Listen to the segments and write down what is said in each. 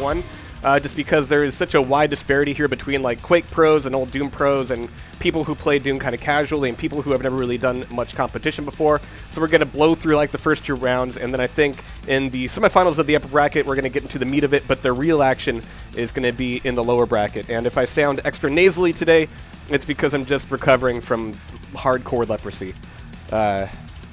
1, just because there is such a wide disparity here between like Quake pros and old Doom pros and people who play Doom kind of casually and people who have never really done much competition before. So we're going to blow through like the first 2 rounds, and then I think in the semifinals of the upper bracket we're going to get into the meat of it, but the real action is going to be in the lower bracket. And if I sound extra nasally today, it's because I'm just recovering from hardcore leprosy.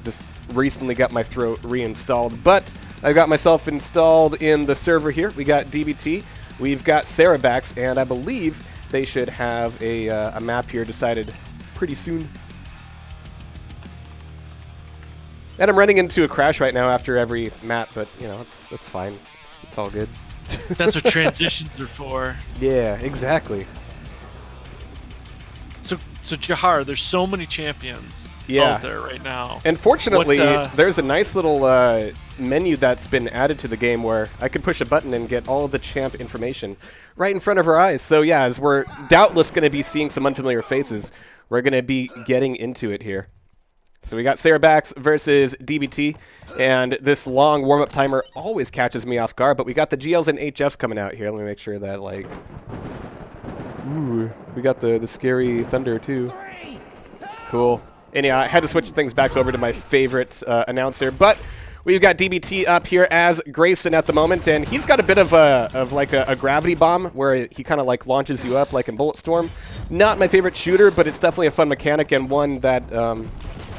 Just recently got my throat reinstalled, but I got myself installed in the server here. We got DBT, we've got Sarabax, and I believe they should have a map here decided pretty soon. And I'm running into a crash right now after every map, but you know, it's fine. It's all good. That's what transitions are for. Yeah, exactly. So Jahar, there's so many champions out there right now. And fortunately, there's a nice little menu that's been added to the game where I can push a button and get all of the champ information right in front of our eyes. So yeah, as we're doubtless going to be seeing some unfamiliar faces, we're going to be getting into it here. So we got Sarabax versus DBT, and this long warm-up timer always catches me off guard, but we got the GLs and HFs coming out here. Let me make sure that, like... Ooh, we got the scary thunder, too. Cool. And yeah, I had to switch things back over to my favorite announcer, but we've got DBT up here as Grayson at the moment, and he's got a bit of a gravity bomb where he kind of like launches you up like in Bulletstorm. Not my favorite shooter, but it's definitely a fun mechanic and one that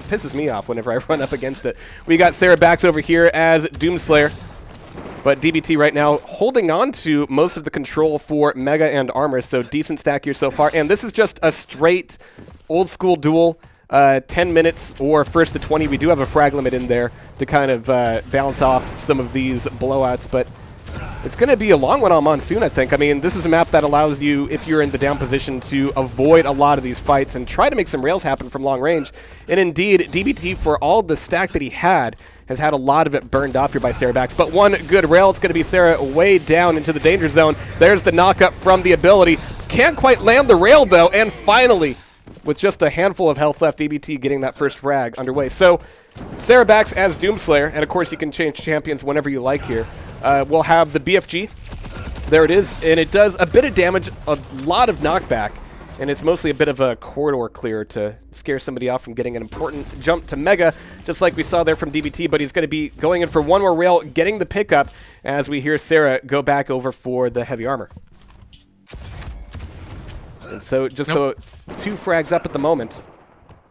pisses me off whenever I run up against it. We got Sarabax over here as Doomslayer. But DBT right now holding on to most of the control for Mega and Armor, so decent stack here so far. And this is just a straight old-school duel, 10 minutes or first to 20. We do have a frag limit in there to kind of balance off some of these blowouts, but it's going to be a long one on Monsoon, I think. I mean, this is a map that allows you, if you're in the down position, to avoid a lot of these fights and try to make some rails happen from long range. And indeed, DBT, for all the stack that he had a lot of it burned off here by Sarabax. But one good rail, it's going to be Sarah way down into the danger zone. There's the knock-up from the ability. Can't quite land the rail, though, and finally, with just a handful of health left, DBT getting that first frag underway. So, Sarabax as Doomslayer, and of course you can change champions whenever you like here. We'll have the BFG. There it is, and it does a bit of damage, a lot of knockback, and it's mostly a bit of a corridor clear to scare somebody off from getting an important jump to Mega, just like we saw there from DBT, but he's going to be going in for one more rail, getting the pickup as we hear Sarah go back over for the heavy armor. And so just 2 frags up at the moment,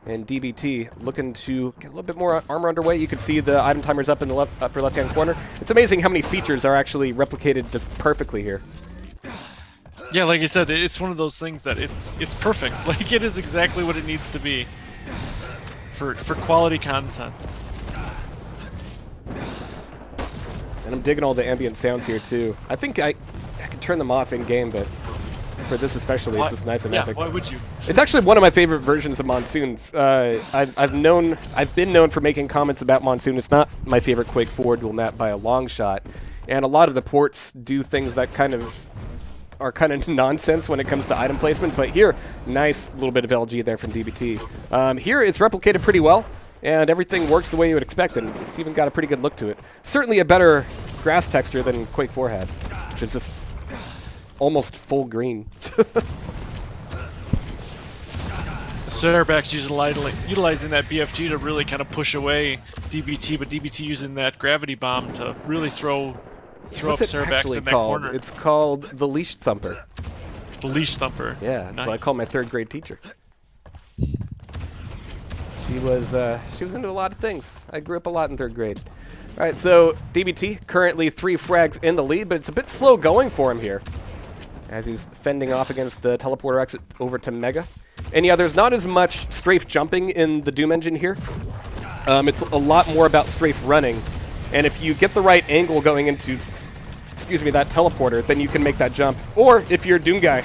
and DBT looking to get a little bit more armor underway. You can see the item timers up in the upper left-hand corner. It's amazing how many features are actually replicated just perfectly here. Yeah, like I said, it's one of those things that it's perfect. Like, it is exactly what it needs to be for quality content. And I'm digging all the ambient sounds here too. I think I could turn them off in game, but for this especially, it's just nice and epic. Why would you? It's actually one of my favorite versions of Monsoon. I've been known for making comments about Monsoon. It's not my favorite Quake 4 dual map by a long shot, and a lot of the ports do things that are kind of nonsense when it comes to item placement, but here, nice little bit of LG there from DBT. Here, it's replicated pretty well, and everything works the way you would expect, and it's even got a pretty good look to it. Certainly a better grass texture than Quake 4 had, which is just almost full green. Sarabax utilizing that BFG to really kind of push away DBT, but DBT using that gravity bomb to really throw up Sarabax in that corner. It's called the Leash Thumper. The Leash Thumper. Yeah, that's what I call my 3rd grade teacher. She was into a lot of things. I grew up a lot in 3rd grade. All right, so DBT currently 3 frags in the lead, but it's a bit slow going for him here as he's fending off against the teleporter exit over to Mega. And yeah, there's not as much strafe jumping in the Doom engine here. It's a lot more about strafe running, and if you get the right angle going into that teleporter, then you can make that jump. Or if you're a Doom guy,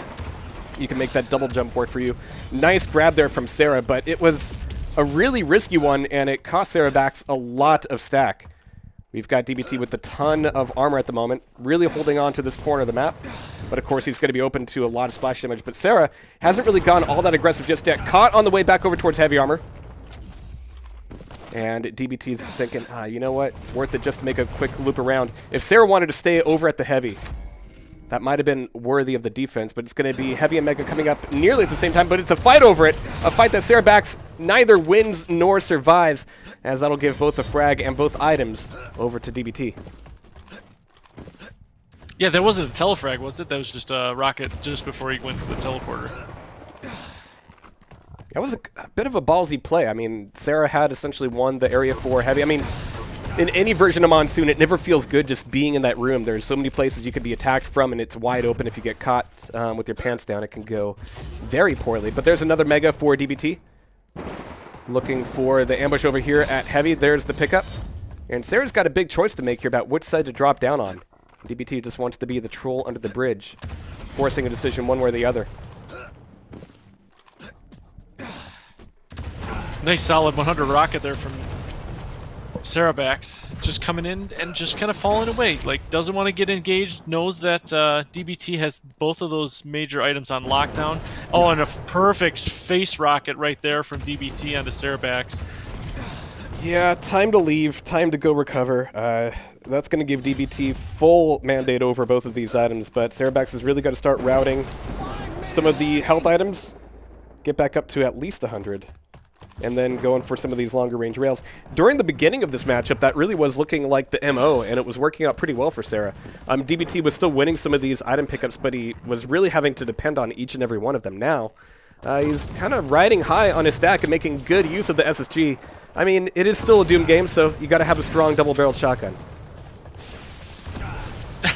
you can make that double jump work for you. Nice grab there from Sarah, but it was a really risky one, and it cost Sarabax a lot of stack. We've got DBT with a ton of armor at the moment, really holding on to this corner of the map. But of course, he's going to be open to a lot of splash damage. But Sarah hasn't really gone all that aggressive just yet. Caught on the way back over towards heavy armor. And DBT's thinking, you know what? It's worth it just to make a quick loop around. If Sarah wanted to stay over at the heavy, That might have been worthy of the defense, but it's going to be Heavy and Mega coming up nearly at the same time, but it's a fight over it. A fight that Sarabax neither wins nor survives, as that'll give both the frag and both items over to DBT. Yeah, that wasn't a telefrag, was it? That was just a rocket just before he went to the teleporter. That was a bit of a ballsy play. I mean, Sarah had essentially won the area for Heavy. I mean, in any version of Monsoon, it never feels good just being in that room. There's so many places you could be attacked from, and it's wide open. If you get caught with your pants down, it can go very poorly. But there's another Mega for DBT. Looking for the ambush over here at Heavy. There's the pickup. And Sarah's got a big choice to make here about which side to drop down on. DBT just wants to be the troll under the bridge, forcing a decision one way or the other. Nice solid 100 rocket there from Sarabax, just coming in and just kind of falling away. Like, doesn't want to get engaged, knows that DBT has both of those major items on lockdown. Oh, and a perfect face rocket right there from DBT onto Sarabax. Yeah, time to leave, time to go recover. That's going to give DBT full mandate over both of these items, but Sarabax is really going to start routing some of the health items, get back up to at least 100. And then going for some of these longer range rails. During the beginning of this matchup, that really was looking like the MO, and it was working out pretty well for Sarah. DBT was still winning some of these item pickups, but he was really having to depend on each and every one of them now. He's kind of riding high on his stack and making good use of the SSG. I mean, it is still a Doom game, so you got to have a strong double-barreled shotgun.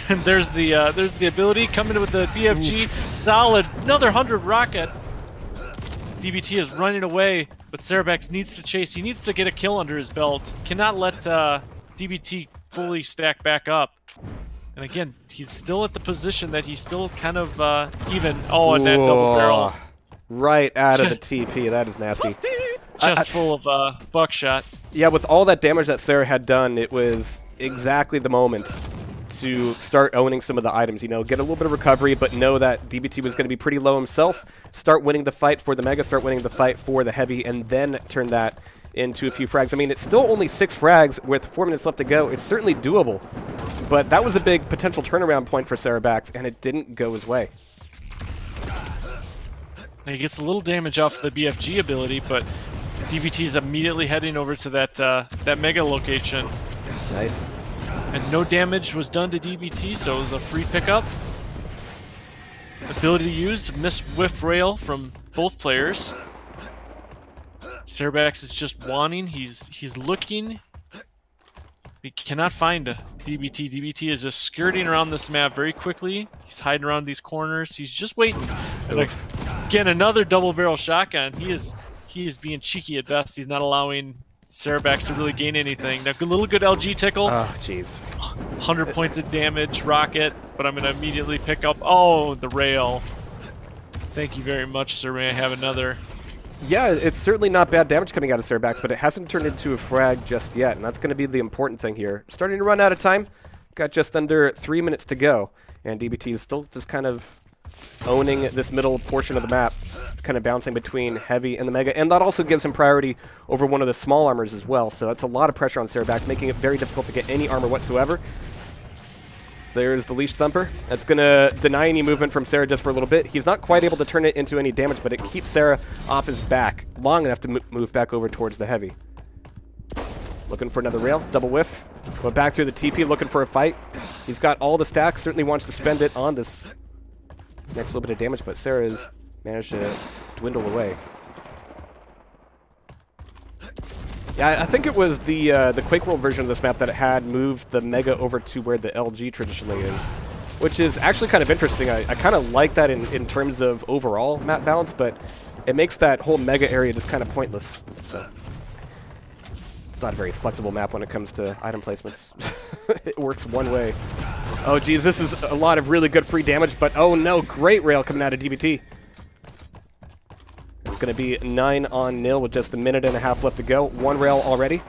And there's the ability coming with the BFG. Solid, another 100 rocket. DBT is running away, but Sarabax needs to chase. He needs to get a kill under his belt. Cannot let DBT fully stack back up. And again, he's still at the position that he's still kind of even. Oh, and that double barrel. Right out of the TP. That is nasty. Just full of buckshot. Yeah, with all that damage that Sarah had done, it was exactly the moment to start owning some of the items, you know, get a little bit of recovery, but know that DBT was going to be pretty low himself, start winning the fight for the Mega, start winning the fight for the Heavy, and then turn that into a few frags. I mean, it's still only 6 frags with 4 minutes left to go. It's certainly doable, but that was a big potential turnaround point for Sarabax, and it didn't go his way. He gets a little damage off the BFG ability, but DBT is immediately heading over to that Mega location. Nice. And no damage was done to DBT, so it was a free pickup. Ability used, miss whiff rail from both players. Sarabax is just wanting, he's looking. He cannot find DBT. DBT is just skirting around this map very quickly. He's hiding around these corners. He's just waiting. And again, another double barrel shotgun. He is being cheeky at best. He's not allowing Sarabax to really gain anything. Now, a little good LG tickle. Oh, jeez. 100 points of damage, rocket, but I'm going to immediately pick up. Oh, the rail. Thank you very much, sir. May I have another? Yeah, it's certainly not bad damage coming out of Sarabax, but it hasn't turned into a frag just yet, and that's going to be the important thing here. Starting to run out of time. Got just under 3 minutes to go, and DBT is still just kind of owning this middle portion of the map, kind of bouncing between Heavy and the Mega, and that also gives him priority over one of the small armors as well, so that's a lot of pressure on Sarabax, making it very difficult to get any armor whatsoever. There's the Leash Thumper. That's going to deny any movement from Sarah just for a little bit. He's not quite able to turn it into any damage, but it keeps Sarah off his back long enough to move back over towards the Heavy. Looking for another rail, double whiff. Go back through the TP, looking for a fight. He's got all the stacks, certainly wants to spend it on this next little bit of damage, but Sarah's managed to dwindle away. Yeah, I think it was the Quake World version of this map that had moved the Mega over to where the LG traditionally is, which is actually kind of interesting. I kind of like that in terms of overall map balance, but it makes that whole Mega area just kind of pointless. So it's not a very flexible map when it comes to item placements. It works one way. Oh, geez, this is a lot of really good free damage, but oh no, great rail coming out of DBT. It's going to be 9-0 with just a minute and a half left to go. 1 rail already.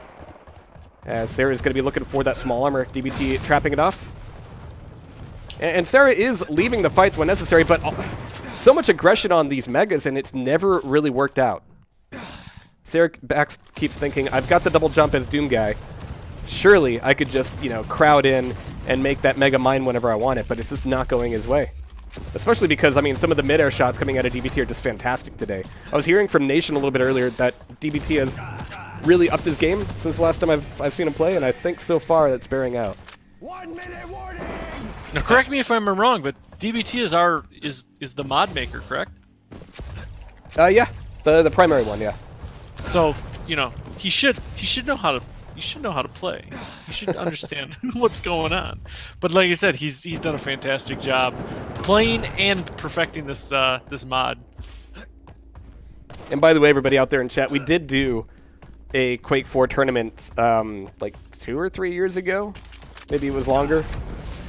As Sarah's going to be looking for that small armor. DBT trapping it off. And Sarah is leaving the fights when necessary, but so much aggression on these Megas, and it's never really worked out. Sarabax keeps thinking, I've got the double jump as Doom guy. Surely I could just, you know, crowd in and make that mega mine whenever I want it, but it's just not going his way. Especially because, I mean, some of the mid-air shots coming out of DBT are just fantastic today. I was hearing from Nation a little bit earlier that DBT has really upped his game since the last time I've seen him play, and I think so far that's bearing out. 1 minute warning! Now, correct me if I'm wrong, but DBT is the mod maker, correct? Yeah, the primary one, yeah. So, you know, he should know how to play. He should understand what's going on. But like I said, he's done a fantastic job playing and perfecting this this mod. And by the way, everybody out there in chat, we did do a Quake 4 tournament like 2 or 3 years ago. Maybe it was longer.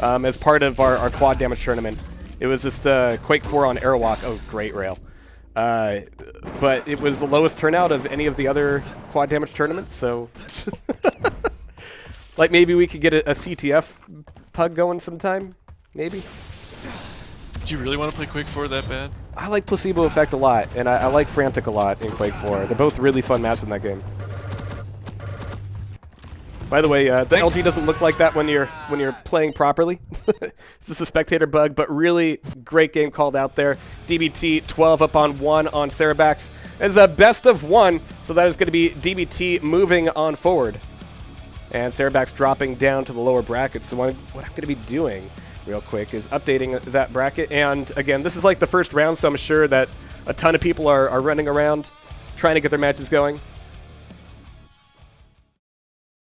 As part of our quad damage tournament. It was just Quake 4 on Airwalk. Oh, great rail. But it was the lowest turnout of any of the other quad damage tournaments, so... like, maybe we could get a CTF pug going sometime? Maybe? Do you really want to play Quake 4 that bad? I like Placebo Effect a lot, and I like Frantic a lot in Quake 4. They're both really fun maps in that game. By the way, the LG doesn't look like that when you're playing properly. It's just a spectator bug, but really great game called out there. DBT 12 up on 1 on Sarabax. It's a best of 1, so that is going to be DBT moving on forward. And Sarabax dropping down to the lower brackets. So what I'm going to be doing real quick is updating that bracket. And again, this is like the first round, so I'm sure that a ton of people are running around trying to get their matches going.